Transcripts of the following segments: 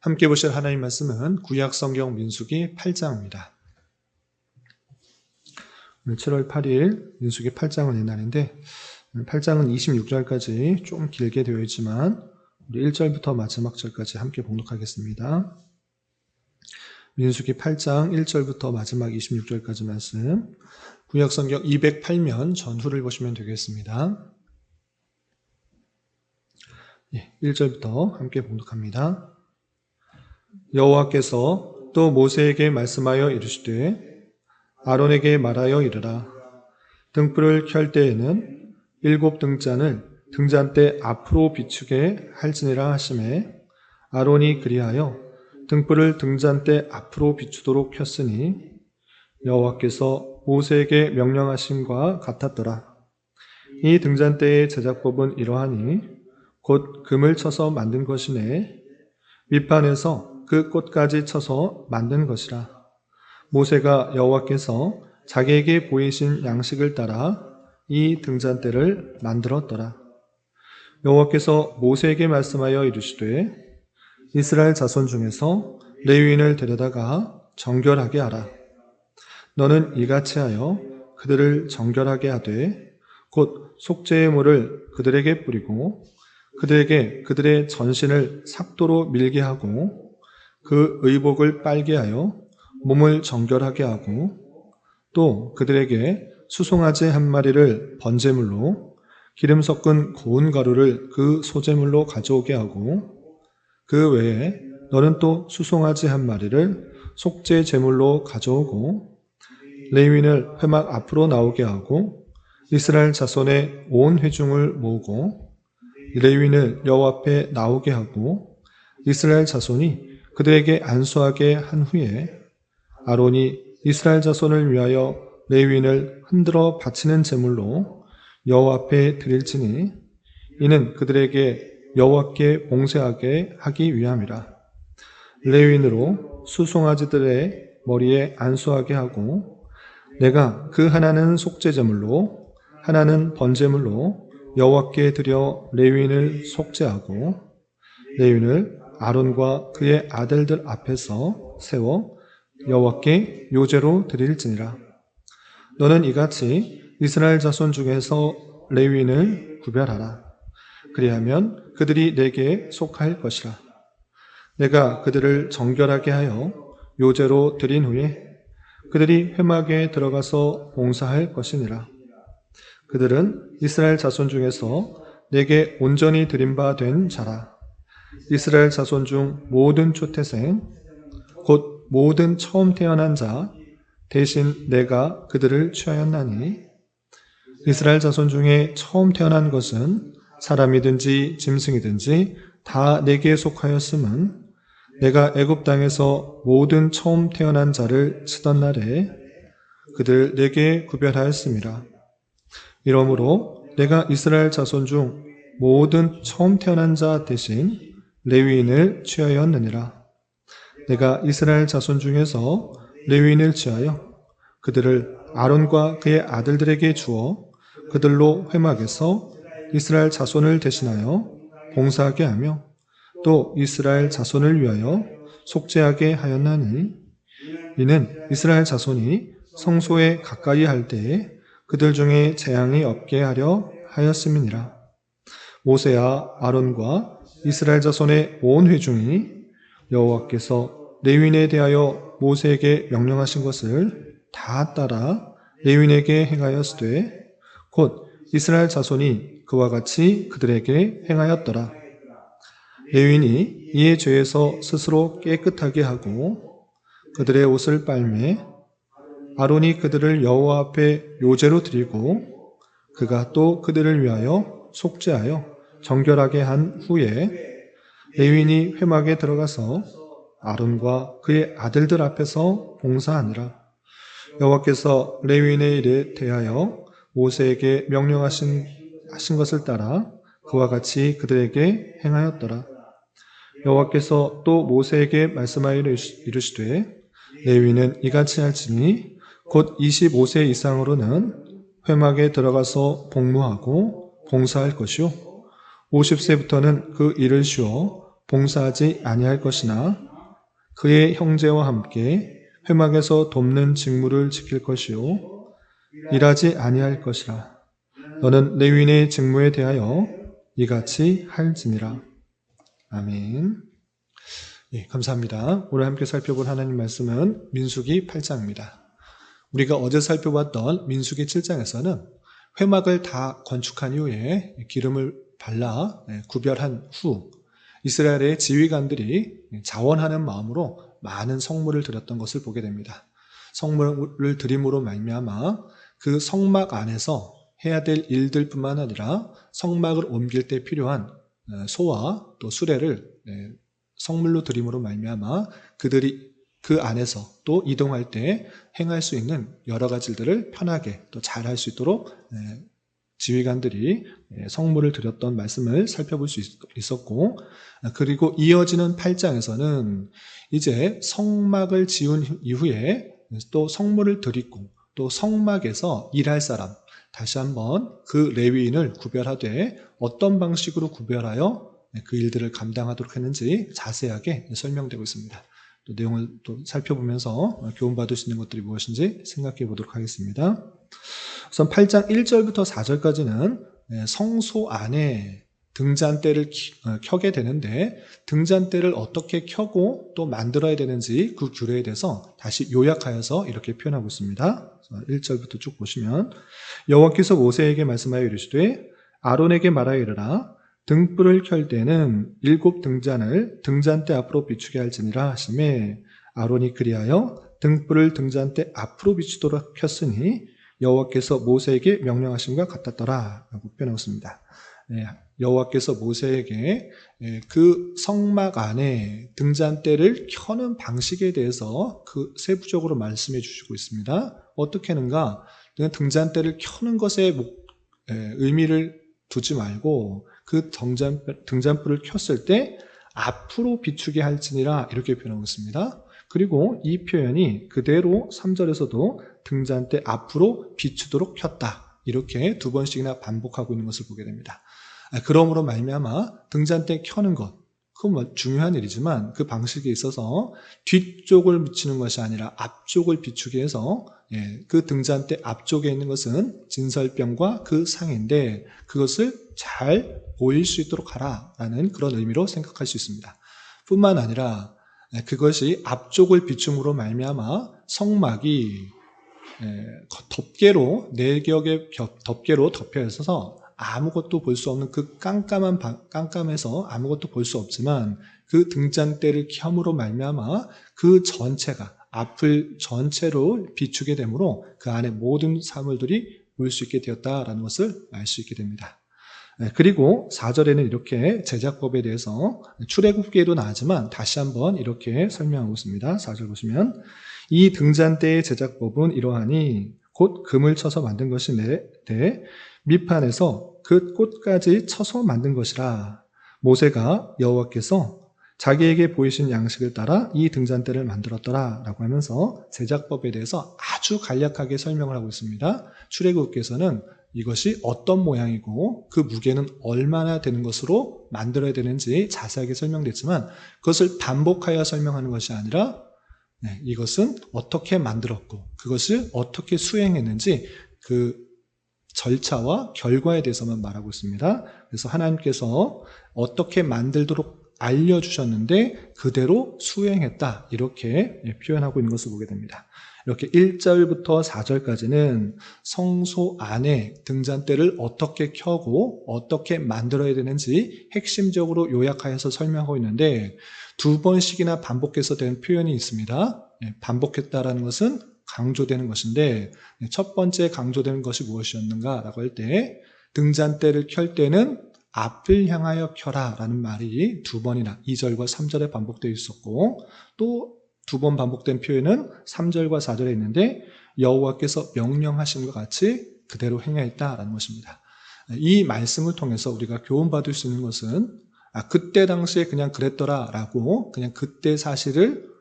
함께 보실 하나님 말씀은 구약성경 민수기 8장입니다. 오늘 7월 8일 민수기 8장을 낸 날인데 8장은 26절까지 좀 길게 되어 있지만 우리 1절부터 마지막 절까지 함께 봉독하겠습니다. 민수기 8장 1절부터 마지막 26절까지 말씀, 구약성경 208면 전후를 보시면 되겠습니다. 1절부터 함께 봉독합니다. 여호와께서 또 모세에게 말씀하여 이르시되 아론에게 말하여 이르라. 등불을 켤 때에는 7 등잔을 등잔대 앞으로 비추게 할지니라 하시매 아론이 그리하여 등불을 등잔대 앞으로 비추도록 켰으니 여호와께서 모세에게 명령하심과 같았더라. 이 등잔대의 제작법은 이러하니 곧 금을 쳐서 만든 것이네 밑판에서 그 꽃까지 쳐서 만든 것이라. 모세가 여호와께서 자기에게 보이신 양식을 따라 이 등잔대를 만들었더라. 여호와께서 모세에게 말씀하여 이르시되 이스라엘 자손 중에서 레위인을 데려다가 정결하게 하라. 너는 이같이 하여 그들을 정결하게 하되 곧 속죄의 물을 그들에게 뿌리고 그들에게 그들의 전신을 삭도로 밀게 하고 그 의복을 빨게 하여 몸을 정결하게 하고 또 그들에게 수송아지 한 마리를 번제물로 기름 섞은 고운 가루를 그 소제물로 가져오게 하고 그 외에 너는 또 수송아지 한 마리를 속죄 제물로 가져오고 레위인을 회막 앞으로 나오게 하고 이스라엘 자손의 온 회중을 모으고 레위인을 여호와 앞에 나오게 하고 이스라엘 자손이 그들에게 안수하게 한 후에 아론이 이스라엘 자손을 위하여 레위인을 흔들어 바치는 제물로 여호와 앞에 드릴지니 이는 그들에게 여호와께 봉쇄하게 하기 위함이라. 레위인으로 수송아지들의 머리에 안수하게 하고 내가 그 하나는 속죄 제물로 하나는 번제물로 여호와께 드려 레위인을 속죄하고 레위인을 아론과 그의 아들들 앞에서 세워 여호와께 요제로 드릴지니라. 너는 이같이 이스라엘 자손 중에서 레위인을 구별하라. 그리하면 그들이 내게 속할 것이라. 내가 그들을 정결하게 하여 요제로 드린 후에 그들이 회막에 들어가서 봉사할 것이니라. 그들은 이스라엘 자손 중에서 내게 온전히 드린 바 된 자라. 이스라엘 자손 중 모든 초태생 곧 모든 처음 태어난 자 대신 내가 그들을 취하였나니 이스라엘 자손 중에 처음 태어난 것은 사람이든지 짐승이든지 다 내게 속하였음은 내가 애굽 땅에서 모든 처음 태어난 자를 치던 날에 그들 내게 구별하였음이라. 이러므로 내가 이스라엘 자손 중 모든 처음 태어난 자 대신 레위인을 취하였느니라. 내가 이스라엘 자손 중에서 레위인을 취하여 그들을 아론과 그의 아들들에게 주어 그들로 회막에서 이스라엘 자손을 대신하여 봉사하게 하며 또 이스라엘 자손을 위하여 속죄하게 하였나니 이는 이스라엘 자손이 성소에 가까이 할 때에 그들 중에 재앙이 없게 하려 하였음이니라. 모세와 아론과 이스라엘 자손의 온 회중이 여호와께서 레위인에 대하여 모세에게 명령하신 것을 다 따라 레위인에게 행하였으되 곧 이스라엘 자손이 그와 같이 그들에게 행하였더라. 레위인이 이의 죄에서 스스로 깨끗하게 하고 그들의 옷을 빨매 아론이 그들을 여호와 앞에 요제로 드리고 그가 또 그들을 위하여 속죄하여 정결하게 한 후에 레위인이 회막에 들어가서 아론과 그의 아들들 앞에서 봉사하니라. 여호와께서 레위인의 일에 대하여 모세에게 명령하신 것을 따라 그와 같이 그들에게 행하였더라. 여호와께서 또 모세에게 말씀하여 이르시되 레위인은 이같이 할지니 곧 25세 이상으로는 회막에 들어가서 복무하고 봉사할 것이요 50세부터는 그 일을 쉬어 봉사하지 아니할 것이나 그의 형제와 함께 회막에서 돕는 직무를 지킬 것이요 일하지 아니할 것이라. 너는 레위인의 직무에 대하여 이같이 할지니라. 아멘. 예, 감사합니다. 오늘 함께 살펴볼 하나님 말씀은 민수기 8장입니다. 우리가 어제 살펴봤던 민수기 7장에서는 회막을 다 건축한 이후에 기름을 발라 구별한 후 이스라엘의 지휘관들이 자원하는 마음으로 많은 성물을 드렸던 것을 보게 됩니다. 성물을 드림으로 말미암아 그 성막 안에서 해야 될 일들뿐만 아니라 성막을 옮길 때 필요한 소와 또 수레를 성물로 드림으로 말미암아 그들이 그 안에서 또 이동할 때 행할 수 있는 여러 가지 일들을 편하게 또 잘 할 수 있도록 지휘관들이 성물을 드렸던 말씀을 살펴볼 수 있었고, 그리고 이어지는 8장에서는 이제 성막을 지은 이후에 또 성물을 드리고 또 성막에서 일할 사람, 다시 한번 그 레위인을 구별하되 어떤 방식으로 구별하여 그 일들을 감당하도록 했는지 자세하게 설명되고 있습니다. 또 내용을 또 살펴보면서 교훈받을 수 있는 것들이 무엇인지 생각해 보도록 하겠습니다. 우선 8장 1절부터 4절까지는 성소 안에 등잔대를 켜게 되는데 등잔대를 어떻게 켜고 또 만들어야 되는지 그 규례에 대해서 다시 요약하여서 이렇게 표현하고 있습니다. 1절부터 쭉 보시면 여호와께서 모세에게 말씀하여 이르시되 아론에게 말하여 이르라 등불을 켤 때는 7 등잔을 등잔대 앞으로 비추게 할지니라 하시매 아론이 그리하여 등불을 등잔대 앞으로 비추도록 켰으니 여호와께서 모세에게 명령하심과 같았더라 라고 표현하고 있습니다. 여호와께서 모세에게 그 성막 안에 등잔대를 켜는 방식에 대해서 그 세부적으로 말씀해 주시고 있습니다. 어떻게 하는가? 등잔대를 켜는 것에 의미를 두지 말고 그 등잔불을 켰을 때 앞으로 비추게 할지니라 이렇게 표현하고 있습니다. 그리고 이 표현이 그대로 3절에서도 등잔대 앞으로 비추도록 켰다. 이렇게 2번씩이나 반복하고 있는 것을 보게 됩니다. 그러므로 말미암아 등잔대 켜는 것, 그건 중요한 일이지만 그 방식에 있어서 뒤쪽을 비추는 것이 아니라 앞쪽을 비추게 해서 그 등잔대 앞쪽에 있는 것은 진설병과 그 상인데 그것을 잘 보일 수 있도록 하라라는 그런 의미로 생각할 수 있습니다. 뿐만 아니라 그것이 앞쪽을 비춤으로 말미암아 성막이 덮개로 4겹의 덮개로 덮여 있어서 아무것도 볼 수 없는 그 깜깜해서 아무것도 볼 수 없지만 그 등잔대를 켬으로 말미암아 그 전체가 앞을 전체로 비추게 되므로 그 안에 모든 사물들이 보일 수 있게 되었다라는 것을 알 수 있게 됩니다. 그리고 4절에는 이렇게 제작법에 대해서 출애굽기에도 나왔지만 다시 한번 이렇게 설명하고 있습니다. 4절 보시면 이 등잔대의 제작법은 이러하니 곧 금을 쳐서 만든 것인데 밑판에서 그 꽃까지 쳐서 만든 것이라. 모세가 여호와께서 자기에게 보이신 양식을 따라 이 등잔대를 만들었더라 라고 하면서 제작법에 대해서 아주 간략하게 설명을 하고 있습니다. 출애굽기에서는 이것이 어떤 모양이고 그 무게는 얼마나 되는 것으로 만들어야 되는지 자세하게 설명됐지만 그것을 반복하여 설명하는 것이 아니라 이것은 어떻게 만들었고 그것을 어떻게 수행했는지 그 절차와 결과에 대해서만 말하고 있습니다. 그래서 하나님께서 어떻게 만들도록 알려주셨는데 그대로 수행했다 이렇게 표현하고 있는 것을 보게 됩니다. 이렇게 1절부터 4절까지는 성소 안에 등잔대를 어떻게 켜고 어떻게 만들어야 되는지 핵심적으로 요약하여서 설명하고 있는데 2번씩이나 반복해서 된 표현이 있습니다. 반복했다라는 것은 강조되는 것인데 첫 번째 강조되는 것이 무엇이었는가 라고 할 때 등잔대를 켤 때는 앞을 향하여 켜라 라는 말이 2번이나 2절과 3절에 반복되어 있었고 또 2번 반복된 표현은 3절과 4절에 있는데 여호와께서 명령하심과 같이 그대로 행하였다라는 것입니다. 이 말씀을 통해서 우리가 교훈받을 수 있는 것은 그때 당시에 그냥 그랬더라라고 그냥 그때 사실을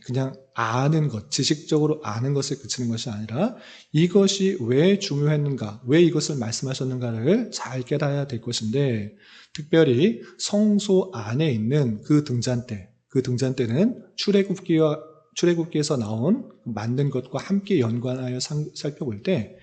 그냥 아는 것, 지식적으로 아는 것에 그치는 것이 아니라 이것이 왜 중요했는가, 왜 이것을 말씀하셨는가를 잘 깨달아야 될 것인데, 특별히 성소 안에 있는 그 등잔대는 출애굽기에서 나온 만든 것과 함께 연관하여 살펴볼 때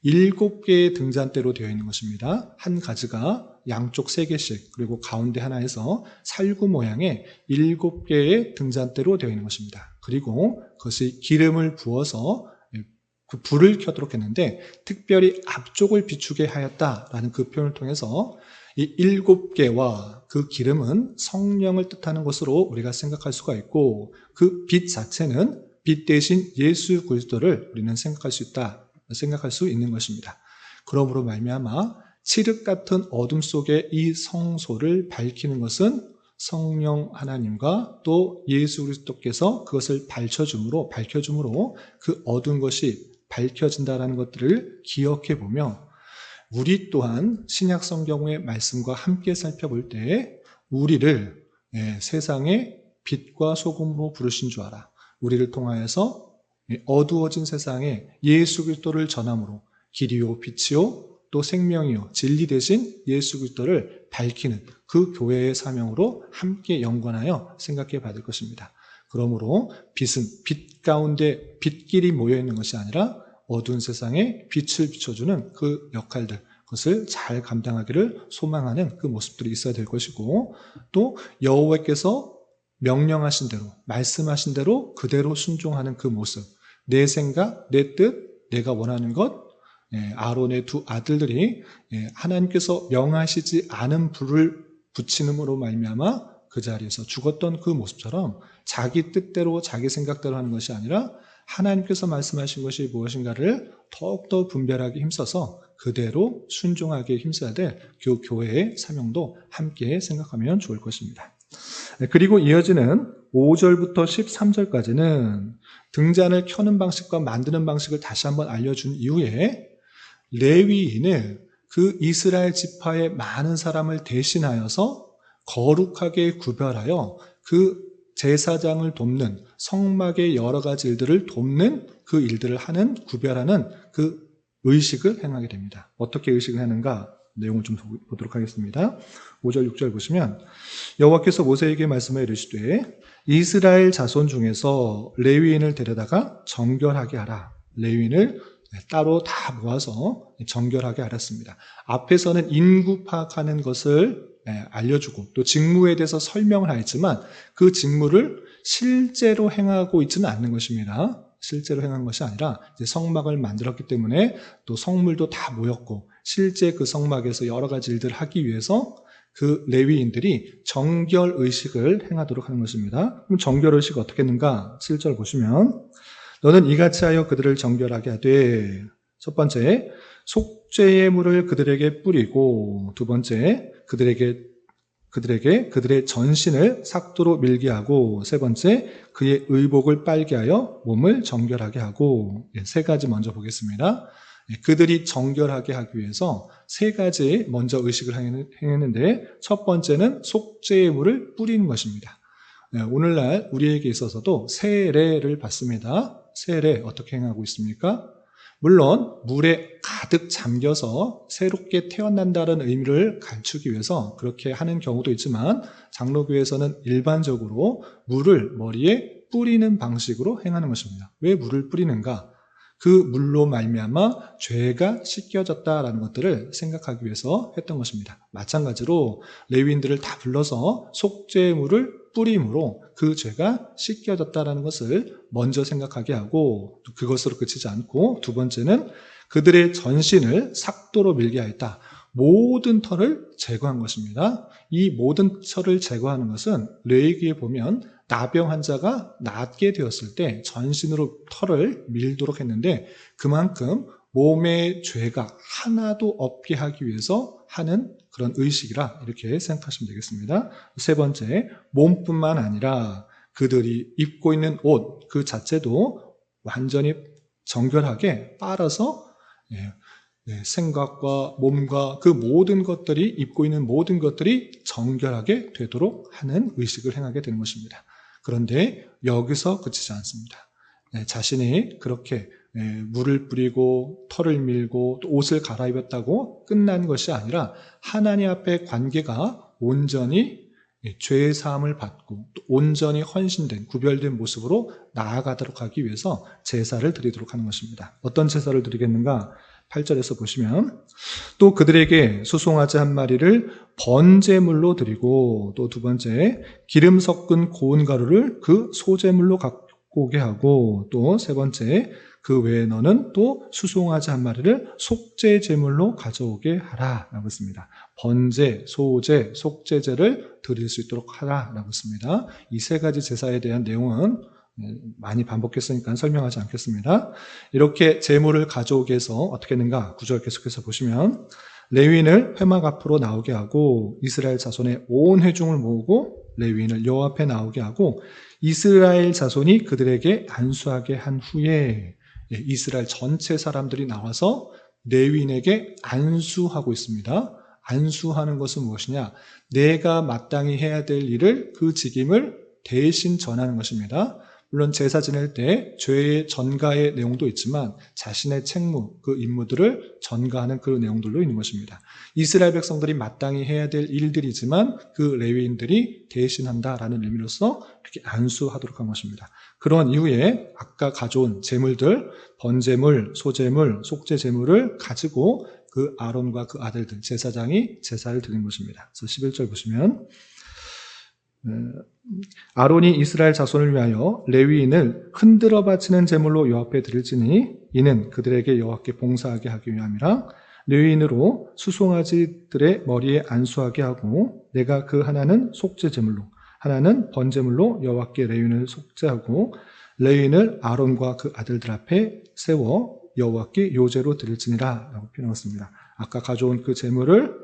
7개의 등잔대로 되어 있는 것입니다. 한 가지가 양쪽 3개씩, 그리고 가운데 하나에서 살구 모양의 7개의 등잔대로 되어 있는 것입니다. 그리고 그것이 기름을 부어서 그 불을 켜도록 했는데, 특별히 앞쪽을 비추게 하였다라는 그 표현을 통해서 이 7개와 그 기름은 성령을 뜻하는 것으로 우리가 생각할 수가 있고, 그 빛 자체는 빛 대신 예수 그리스도를 우리는 생각할 수 있는 것입니다. 그러므로 말미암아 칠흑 같은 어둠 속에 이 성소를 밝히는 것은 성령 하나님과 또 예수 그리스도께서 그것을 밝혀줌으로 그 어두운 것이 밝혀진다는 것들을 기억해 보며, 우리 또한 신약 성경의 말씀과 함께 살펴볼 때 우리를 세상의 빛과 소금으로 부르신 줄 알아. 우리를 통하여서 어두워진 세상에 예수 그리스도를 전함으로 길이요 빛이요 또 생명이요 진리 대신 예수 그리스도를 밝히는 그 교회의 사명으로 함께 연관하여 생각해 받을 것입니다. 그러므로 빛은 빛 가운데 빛끼리 모여 있는 것이 아니라 어두운 세상에 빛을 비춰주는 그 역할들, 그것을 잘 감당하기를 소망하는 그 모습들이 있어야 될 것이고, 또 여호와께서 명령하신 대로, 말씀하신 대로 그대로 순종하는 그 모습, 내 생각, 내 뜻, 내가 원하는 것, 아론의 2 아들들이 하나님께서 명하시지 않은 불을 붙이는으로 말미암아 그 자리에서 죽었던 그 모습처럼 자기 뜻대로 자기 생각대로 하는 것이 아니라 하나님께서 말씀하신 것이 무엇인가를 더욱더 분별하기 힘써서 그대로 순종하기에 힘써야 될 그 교회의 사명도 함께 생각하면 좋을 것입니다. 그리고 이어지는 5절부터 13절까지는 등잔을 켜는 방식과 만드는 방식을 다시 한번 알려준 이후에 레위인을 그 이스라엘 지파의 많은 사람을 대신하여서 거룩하게 구별하여 그 제사장을 돕는, 성막의 여러 가지 일들을 돕는 그 일들을 구별하는 그 의식을 행하게 됩니다. 어떻게 의식을 하는가? 내용을 좀 보도록 하겠습니다. 5절 6절 보시면 여호와께서 모세에게 말씀하여 이르시되 이스라엘 자손 중에서 레위인을 데려다가 정결하게 하라. 레위인을 따로 다 모아서 정결하게 하였습니다. 앞에서는 인구 파악하는 것을 알려주고 또 직무에 대해서 설명을 하였지만 그 직무를 실제로 행하고 있지는 않는 것입니다. 실제로 행한 것이 아니라 이제 성막을 만들었기 때문에 또 성물도 다 모였고 실제 그 성막에서 여러 가지 일들을 하기 위해서 그 레위인들이 정결 의식을 행하도록 하는 것입니다. 그럼 정결 의식이 어떻게 했는가? 7절 보시면 너는 이같이 하여 그들을 정결하게 하되, 첫 번째 속죄의 물을 그들에게 뿌리고, 두 번째 그들의 전신을 삭도로 밀게 하고, 세 번째 그의 의복을 빨게 하여 몸을 정결하게 하고. 3가지 먼저 보겠습니다. 그들이 정결하게 하기 위해서 3가지 먼저 의식을 행했는데, 첫 번째는 속죄의 물을 뿌리는 것입니다. 오늘날 우리에게 있어서도 세례를 받습니다. 세례 어떻게 행하고 있습니까? 물론 물에 가득 잠겨서 새롭게 태어난다는 의미를 감추기 위해서 그렇게 하는 경우도 있지만, 장로교에서는 일반적으로 물을 머리에 뿌리는 방식으로 행하는 것입니다. 왜 물을 뿌리는가? 그 물로 말미암아 죄가 씻겨졌다라는 것들을 생각하기 위해서 했던 것입니다. 마찬가지로 레위인들을 다 불러서 속죄의 물을 뿌림으로 그 죄가 씻겨졌다라는 것을 먼저 생각하게 하고, 그것으로 그치지 않고 두 번째는 그들의 전신을 삭도로 밀게 하였다. 모든 털을 제거한 것입니다. 이 모든 털을 제거하는 것은 레위기에 보면 나병 환자가 낫게 되었을 때 전신으로 털을 밀도록 했는데, 그만큼 몸의 죄가 하나도 없게 하기 위해서 하는 그런 의식이라 이렇게 생각하시면 되겠습니다. 세 번째, 몸뿐만 아니라 그들이 입고 있는 옷 그 자체도 완전히 정결하게 빨아서 생각과 몸과 그 모든 것들이, 입고 있는 모든 것들이 정결하게 되도록 하는 의식을 행하게 되는 것입니다. 그런데 여기서 그치지 않습니다. 자신이 그렇게 물을 뿌리고 털을 밀고 또 옷을 갈아입었다고 끝난 것이 아니라 하나님 앞에 관계가 온전히 죄의 사함을 받고 또 온전히 헌신된 구별된 모습으로 나아가도록 하기 위해서 제사를 드리도록 하는 것입니다. 어떤 제사를 드리겠는가? 8절에서 보시면 또 그들에게 수송아지 한 마리를 번제물로 드리고 또 두 번째 기름 섞은 고운 가루를 그 소제물로 갖고 오게 하고 또 세 번째 그 외에 너는 또 수송아지 한 마리를 속죄 제물로 가져오게 하라라고 했습니다. 번제, 소제, 속죄제를 드릴 수 있도록 하라라고 했습니다. 이 세 가지 제사에 대한 내용은 많이 반복했으니까 설명하지 않겠습니다. 이렇게 제물을 가져오게 해서 어떻게 했는가? 9절 계속해서 보시면 레위인을 회막 앞으로 나오게 하고 이스라엘 자손의 온 회중을 모으고 레위인을 여호와 앞에 나오게 하고 이스라엘 자손이 그들에게 안수하게 한 후에 이스라엘 전체 사람들이 나와서 레위인에게 안수하고 있습니다. 안수하는 것은 무엇이냐? 내가 마땅히 해야 될 일을 그 직임을 대신 전하는 것입니다. 물론 제사 지낼 때 죄의 전가의 내용도 있지만 자신의 책무, 그 임무들을 전가하는 그 내용들도 있는 것입니다. 이스라엘 백성들이 마땅히 해야 될 일들이지만 그 레위인들이 대신한다라는 의미로서 이렇게 안수하도록 한 것입니다. 그런 이후에 아까 가져온 제물들, 번제물, 소제물, 속죄제물을 가지고 그 아론과 그 아들들, 제사장이 제사를 드린 것입니다. 그래서 11절 보시면 아론이 이스라엘 자손을 위하여 레위인을 흔들어 바치는 제물로 여호와 앞에 드릴지니 이는 그들에게 여호와께 봉사하게 하기 위함이라. 레위인으로 수송아지들의 머리에 안수하게 하고 내가 그 하나는 속죄 제물로 하나는 번제물로 여호와께 레위인을 속죄하고 레위인을 아론과 그 아들들 앞에 세워 여호와께 요제로 드릴지니라 라고 표현했습니다. 아까 가져온 그 제물을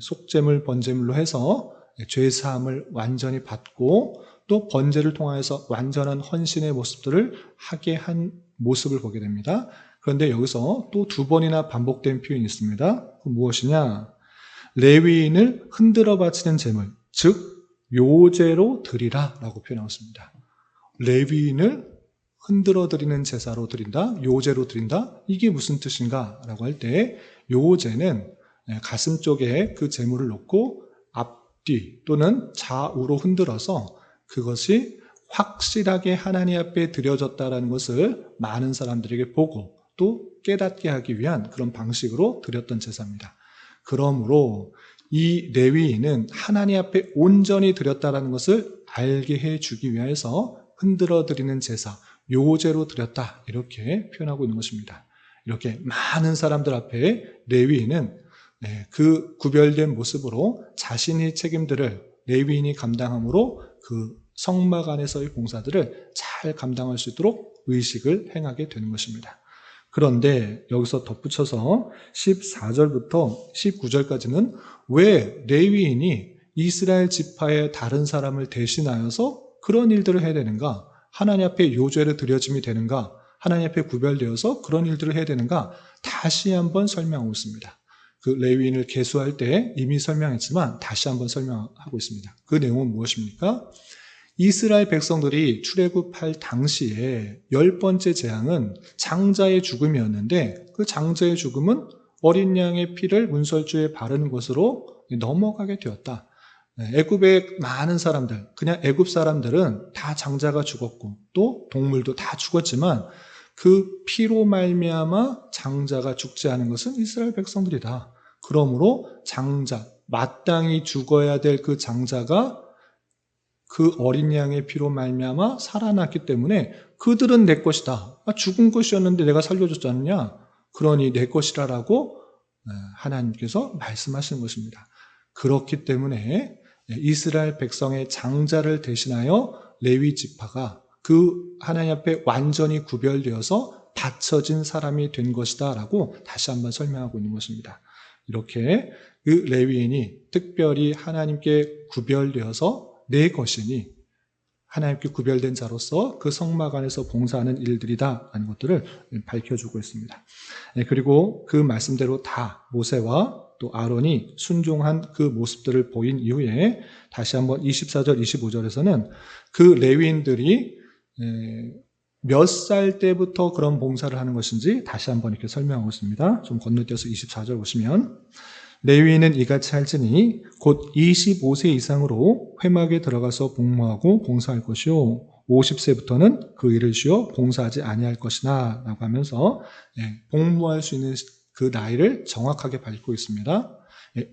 속죄물, 번제물로 해서 죄사함을 완전히 받고 또 번제를 통하여서 완전한 헌신의 모습들을 하게 한 모습을 보게 됩니다. 그런데 여기서 또 두 번이나 반복된 표현이 있습니다. 그 무엇이냐? 레위인을 흔들어 바치는 제물, 즉 요제로 드리라 라고 표현하고 있습니다. 레위인을 흔들어 드리는 제사로 드린다, 요제로 드린다, 이게 무슨 뜻인가? 라고 할 때 요제는 가슴 쪽에 그 제물을 놓고 앞뒤 또는 좌우로 흔들어서 그것이 확실하게 하나님 앞에 드려졌다는 것을 많은 사람들에게 보고 또 깨닫게 하기 위한 그런 방식으로 드렸던 제사입니다. 그러므로 이 레위인은 하나님 앞에 온전히 드렸다는 것을 알게 해주기 위해서 흔들어 드리는 제사, 요제로 드렸다 이렇게 표현하고 있는 것입니다. 이렇게 많은 사람들 앞에 레위인은 그 구별된 모습으로 자신의 책임들을 레위인이 감당함으로 그 성막 안에서의 봉사들을 잘 감당할 수 있도록 의식을 행하게 되는 것입니다. 그런데 여기서 덧붙여서 14절부터 19절까지는 왜 레위인이 이스라엘 지파의 다른 사람을 대신하여서 그런 일들을 해야 되는가? 하나님 앞에 요제를 드려짐이 되는가? 하나님 앞에 구별되어서 그런 일들을 해야 되는가? 다시 한번 설명하고 있습니다. 그 레위인을 계수할 때 이미 설명했지만 다시 한번 설명하고 있습니다. 그 내용은 무엇입니까? 이스라엘 백성들이 출애굽할 당시에 10번째 재앙은 장자의 죽음이었는데 그 장자의 죽음은 어린 양의 피를 문설주에 바르는 것으로 넘어가게 되었다. 애굽의 많은 사람들, 그냥 애굽 사람들은 다 장자가 죽었고 또 동물도 다 죽었지만 그 피로 말미암아 장자가 죽지 않은 것은 이스라엘 백성들이다. 그러므로 장자, 마땅히 죽어야 될 그 장자가 그 어린 양의 피로 말미암아 살아났기 때문에 그들은 내 것이다. 죽은 것이었는데 내가 살려줬지 않느냐? 그러니 내 것이라라고 하나님께서 말씀하시는 것입니다. 그렇기 때문에 이스라엘 백성의 장자를 대신하여 레위 지파가 그 하나님 앞에 완전히 구별되어서 바쳐진 사람이 된 것이다 라고 다시 한번 설명하고 있는 것입니다. 이렇게 그 레위인이 특별히 하나님께 구별되어서 내 것이니 하나님께 구별된 자로서 그 성막 안에서 봉사하는 일들이다 라는 것들을 밝혀주고 있습니다. 그리고 그 말씀대로 다 모세와 또 아론이 순종한 그 모습들을 보인 이후에 다시 한번 24절, 25절에서는 그 레위인들이 몇 살 때부터 그런 봉사를 하는 것인지 다시 한번 이렇게 설명하고 있습니다. 좀 건너뛰어서 24절 보시면 레위인은 이같이 할지니 곧 25세 이상으로 회막에 들어가서 복무하고 봉사할 것이요 50세부터는 그 일을 쉬어 봉사하지 아니할 것이나 라고 하면서 복무할 수 있는 그 나이를 정확하게 밝히고 있습니다.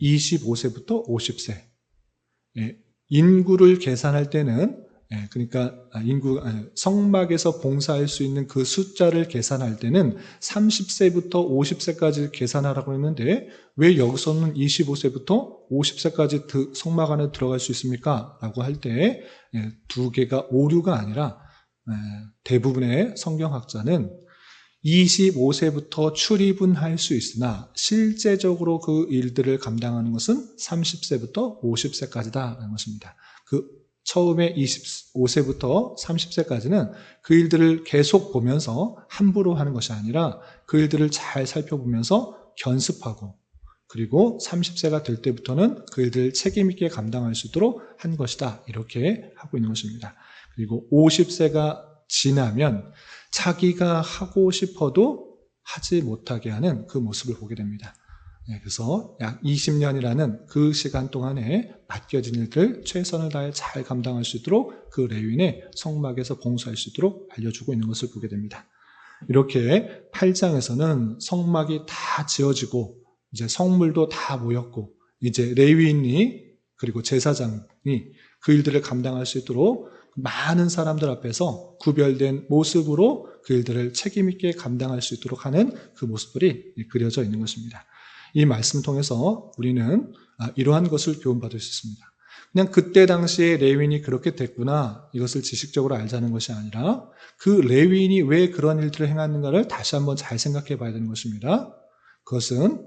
25세부터 50세. 인구를 계산할 때는 그러니까 성막에서 봉사할 수 있는 그 숫자를 계산할 때는 30세부터 50세까지 계산하라고 했는데 왜 여기서는 25세부터 50세까지 성막 안에 들어갈 수 있습니까? 라고 할 때 두 개가 오류가 아니라 대부분의 성경학자는 25세부터 출입은 할 수 있으나 실제적으로 그 일들을 감당하는 것은 30세부터 50세까지다라는 것입니다. 처음에 25세부터 30세까지는 그 일들을 계속 보면서 함부로 하는 것이 아니라 그 일들을 잘 살펴보면서 견습하고 그리고 30세가 될 때부터는 그 일들을 책임 있게 감당할 수 있도록 한 것이다. 이렇게 하고 있는 것입니다. 그리고 50세가 지나면 자기가 하고 싶어도 하지 못하게 하는 그 모습을 보게 됩니다. 그래서 약 20년이라는 그 시간 동안에 맡겨진 일들 최선을 다해 잘 감당할 수 있도록 그 레위인의 성막에서 봉사할 수 있도록 알려주고 있는 것을 보게 됩니다. 이렇게 8장에서는 성막이 다 지어지고 이제 성물도 다 모였고 이제 레위인이 그리고 제사장이 그 일들을 감당할 수 있도록 많은 사람들 앞에서 구별된 모습으로 그 일들을 책임 있게 감당할 수 있도록 하는 그 모습들이 그려져 있는 것입니다. 이 말씀을 통해서 우리는 이러한 것을 교훈받을 수 있습니다. 그냥 그때 당시에 레위인이 그렇게 됐구나 이것을 지식적으로 알자는 것이 아니라 그 레위인이 왜 그런 일들을 행하는가를 다시 한번 잘 생각해 봐야 되는 것입니다. 그것은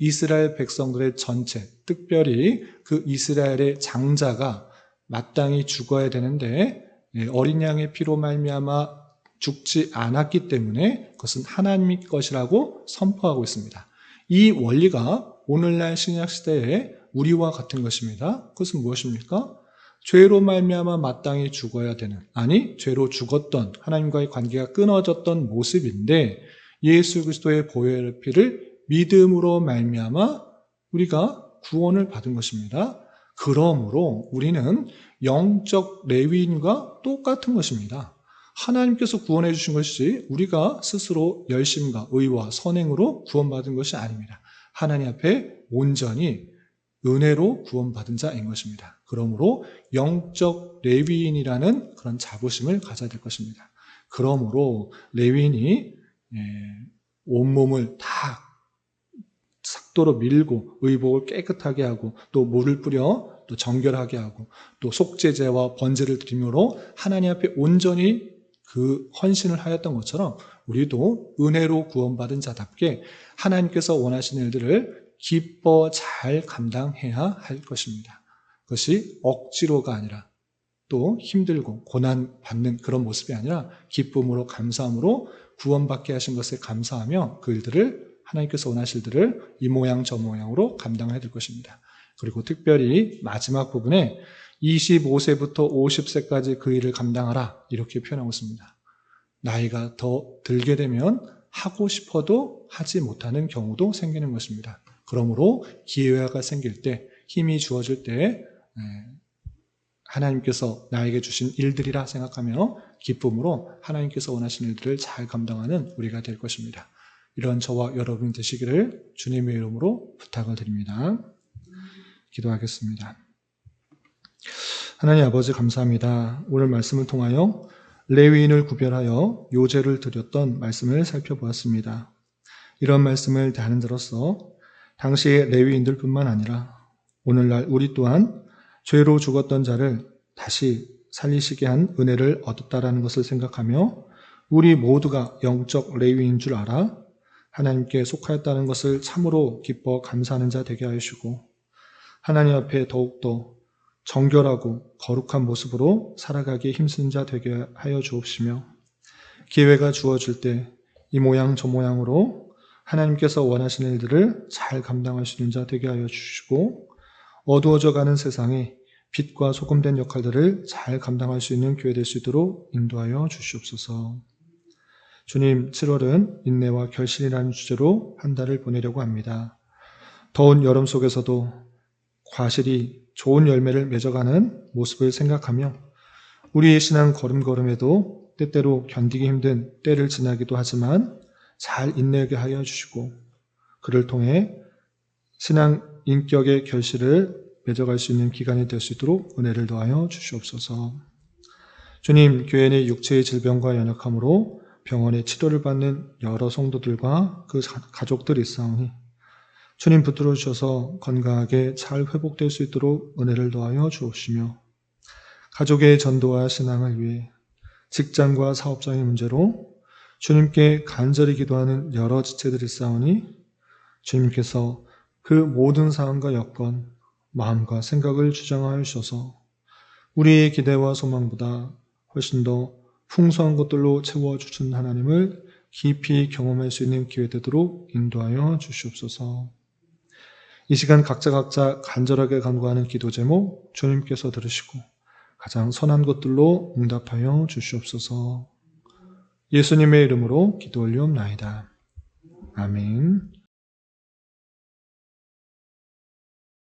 이스라엘 백성들의 전체, 특별히 그 이스라엘의 장자가 마땅히 죽어야 되는데 어린 양의 피로 말미암아 죽지 않았기 때문에 그것은 하나님의 것이라고 선포하고 있습니다. 이 원리가 오늘날 신약 시대에 우리와 같은 것입니다. 그것은 무엇입니까? 죄로 말미암아 마땅히 죽어야 되는, 아니 죄로 죽었던 하나님과의 관계가 끊어졌던 모습인데 예수 그리스도의 보혈의 피를 믿음으로 말미암아 우리가 구원을 받은 것입니다. 그러므로 우리는 영적 레위인과 똑같은 것입니다. 하나님께서 구원해 주신 것이 우리가 스스로 열심과 의와 선행으로 구원받은 것이 아닙니다. 하나님 앞에 온전히 은혜로 구원받은 자인 것입니다. 그러므로 영적 레위인이라는 그런 자부심을 가져야 될 것입니다. 그러므로 레위인이 온몸을 다 삭도로 밀고 의복을 깨끗하게 하고 또 물을 뿌려 또 정결하게 하고 또 속죄제와 번제를 드림으로 하나님 앞에 온전히 그 헌신을 하였던 것처럼 우리도 은혜로 구원받은 자답게 하나님께서 원하시는 일들을 기뻐 잘 감당해야 할 것입니다. 그것이 억지로가 아니라 또 힘들고 고난받는 그런 모습이 아니라 기쁨으로 감사함으로 구원받게 하신 것에 감사하며 그 일들을 하나님께서 원하실 일들을 이 모양 저 모양으로 감당해야 될 것입니다. 그리고 특별히 마지막 부분에 25세부터 50세까지 그 일을 감당하라 이렇게 표현하고 있습니다. 나이가 더 들게 되면 하고 싶어도 하지 못하는 경우도 생기는 것입니다. 그러므로 기회가 생길 때 힘이 주어질 때 하나님께서 나에게 주신 일들이라 생각하며 기쁨으로 하나님께서 원하시는 일들을 잘 감당하는 우리가 될 것입니다. 이런 저와 여러분이 되시기를 주님의 이름으로 부탁을 드립니다. 기도하겠습니다. 하나님 아버지 감사합니다. 오늘 말씀을 통하여 레위인을 구별하여 요제를 드렸던 말씀을 살펴보았습니다. 이런 말씀을 대하는 자로서 당시의 레위인들뿐만 아니라 오늘날 우리 또한 죄로 죽었던 자를 다시 살리시게 한 은혜를 얻었다라는 것을 생각하며 우리 모두가 영적 레위인 줄 알아 하나님께 속하였다는 것을 참으로 기뻐 감사하는 자 되게 하시고 하나님 앞에 더욱더 정결하고 거룩한 모습으로 살아가기에 힘쓴 자 되게 하여 주옵시며 기회가 주어질 때 이 모양 저 모양으로 하나님께서 원하시는 일들을 잘 감당할 수 있는 자 되게 하여 주시고 어두워져 가는 세상에 빛과 소금된 역할들을 잘 감당할 수 있는 교회 될 수 있도록 인도하여 주시옵소서. 주님, 7월은 인내와 결실이라는 주제로 한 달을 보내려고 합니다. 더운 여름 속에서도 과실이 좋은 열매를 맺어가는 모습을 생각하며 우리의 신앙 걸음걸음에도 때때로 견디기 힘든 때를 지나기도 하지만 잘 인내하게 하여 주시고 그를 통해 신앙 인격의 결실을 맺어갈 수 있는 기간이 될 수 있도록 은혜를 더하여 주시옵소서. 주님, 교회 내 육체의 질병과 연약함으로 병원에 치료를 받는 여러 성도들과 그 가족들이 있사오니 주님 붙들어 주셔서 건강하게 잘 회복될 수 있도록 은혜를 더하여 주옵시며 가족의 전도와 신앙을 위해 직장과 사업장의 문제로 주님께 간절히 기도하는 여러 지체들이 있사오니 주님께서 그 모든 상황과 여건, 마음과 생각을 주장하여 주셔서 우리의 기대와 소망보다 훨씬 더 풍성한 것들로 채워주신 하나님을 깊이 경험할 수 있는 기회 되도록 인도하여 주시옵소서. 이 시간 각자 간절하게 간구하는 기도 제목 주님께서 들으시고 가장 선한 것들로 응답하여 주시옵소서. 예수님의 이름으로 기도 올리옵나이다. 아멘.